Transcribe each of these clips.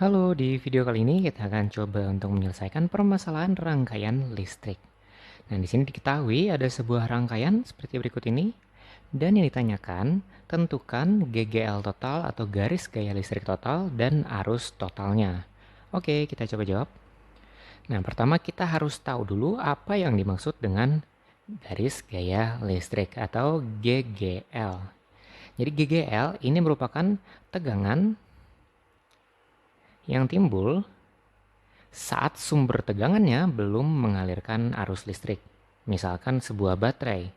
Halo, di video kali ini kita akan coba untuk menyelesaikan permasalahan rangkaian listrik. Nah, di sini diketahui ada sebuah rangkaian seperti berikut ini, dan yang ditanyakan, tentukan GGL total atau garis gaya listrik total dan arus totalnya. Oke, kita coba jawab. Nah, pertama kita harus tahu dulu apa yang dimaksud dengan garis gaya listrik atau GGL. Jadi GGL ini merupakan tegangan yang timbul saat sumber tegangannya belum mengalirkan arus listrik. Misalkan sebuah baterai.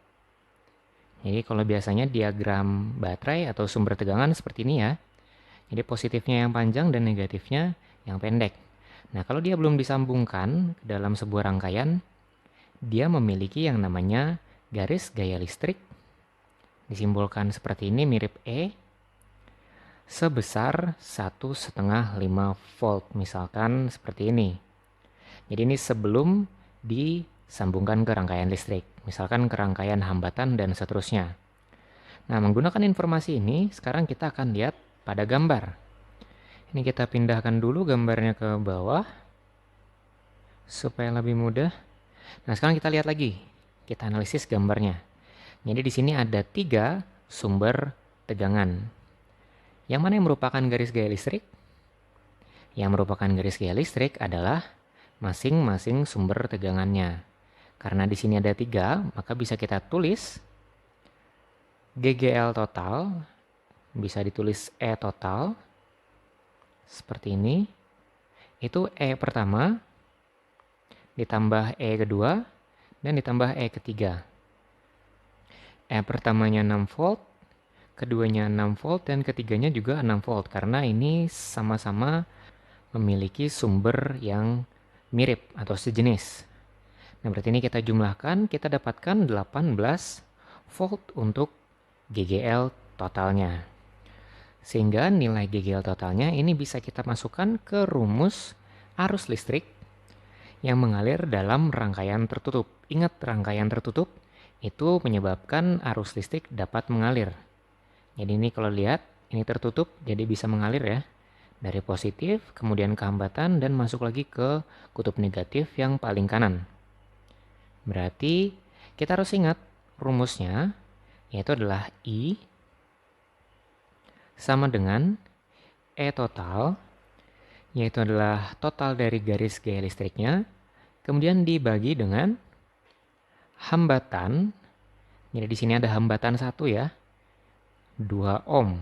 Jadi kalau biasanya diagram baterai atau sumber tegangan seperti ini ya. Jadi positifnya yang panjang dan negatifnya yang pendek. Nah, kalau dia belum disambungkan ke dalam sebuah rangkaian, dia memiliki yang namanya garis gaya listrik. Disimbolkan seperti ini, mirip E, sebesar 1,5 volt, misalkan seperti ini. Jadi ini sebelum disambungkan ke rangkaian listrik, misalkan ke rangkaian hambatan dan seterusnya. Nah, menggunakan informasi ini, sekarang kita akan lihat pada gambar. Ini kita pindahkan dulu gambarnya ke bawah, supaya lebih mudah. Nah, sekarang kita lihat lagi, kita analisis gambarnya. Jadi di sini ada 3 sumber tegangan. Yang mana yang merupakan garis gaya listrik? Yang merupakan garis gaya listrik adalah masing-masing sumber tegangannya. Karena di sini ada 3, maka bisa kita tulis GGL total, bisa ditulis E total, seperti ini. Itu E pertama, ditambah E kedua, dan ditambah E ketiga. E pertamanya 6 volt, keduanya 6 volt, dan ketiganya juga 6 volt. Karena ini sama-sama memiliki sumber yang mirip atau sejenis. Nah, berarti ini kita jumlahkan, kita dapatkan 18 volt untuk GGL totalnya. Sehingga nilai GGL totalnya ini bisa kita masukkan ke rumus arus listrik yang mengalir dalam rangkaian tertutup. Ingat, rangkaian tertutup itu menyebabkan arus listrik dapat mengalir. Jadi ini kalau lihat, ini tertutup, jadi bisa mengalir ya. Dari positif, kemudian ke hambatan, dan masuk lagi ke kutub negatif yang paling kanan. Berarti kita harus ingat rumusnya, yaitu adalah I sama dengan E total, yaitu adalah total dari garis gaya listriknya, kemudian dibagi dengan hambatan. Jadi di sini ada hambatan 1 ya, 2 ohm.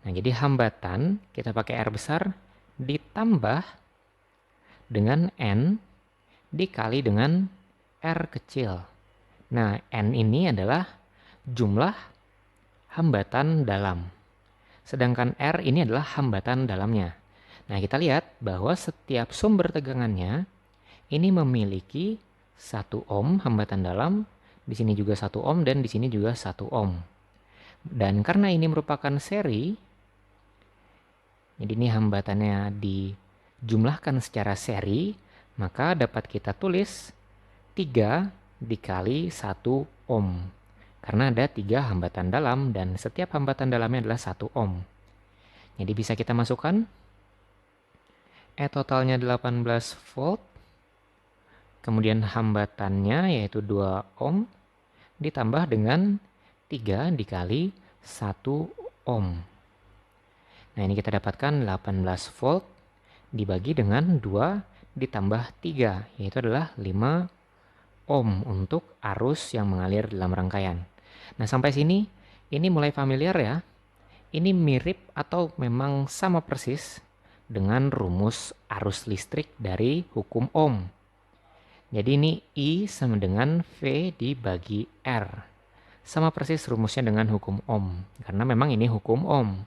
Nah, jadi hambatan kita pakai R besar ditambah dengan N dikali dengan R kecil. Nah, N ini adalah jumlah hambatan dalam. Sedangkan R ini adalah hambatan dalamnya. Nah, kita lihat bahwa setiap sumber tegangannya ini memiliki 1 ohm hambatan dalam, di sini juga 1 ohm, dan di sini juga 1 ohm. Dan karena ini merupakan seri, jadi ini hambatannya dijumlahkan secara seri, maka dapat kita tulis 3 dikali 1 ohm. Karena ada 3 hambatan dalam dan setiap hambatan dalamnya adalah 1 ohm. Jadi bisa kita masukkan E totalnya 18 volt, kemudian hambatannya yaitu 2 ohm, ditambah dengan 3 dikali 1 ohm. Nah, ini kita dapatkan 18 volt dibagi dengan 2 ditambah 3, yaitu adalah 5 ohm untuk arus yang mengalir dalam rangkaian. Nah, sampai sini ini mulai familiar ya. Ini mirip atau memang sama persis dengan rumus arus listrik dari hukum Ohm. Jadi ini I sama dengan V dibagi R. Sama persis rumusnya dengan hukum Ohm, karena memang ini hukum Ohm.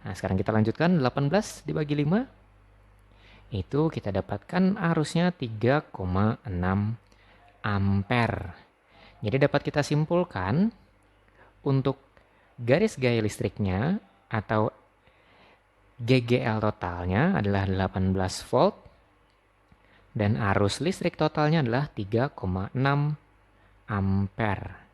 Nah, sekarang kita lanjutkan, 18 dibagi 5. Itu kita dapatkan arusnya 3,6 ampere. Jadi dapat kita simpulkan untuk garis gaya listriknya atau GGL totalnya adalah 18 volt dan arus listrik totalnya adalah 3,6 ampere.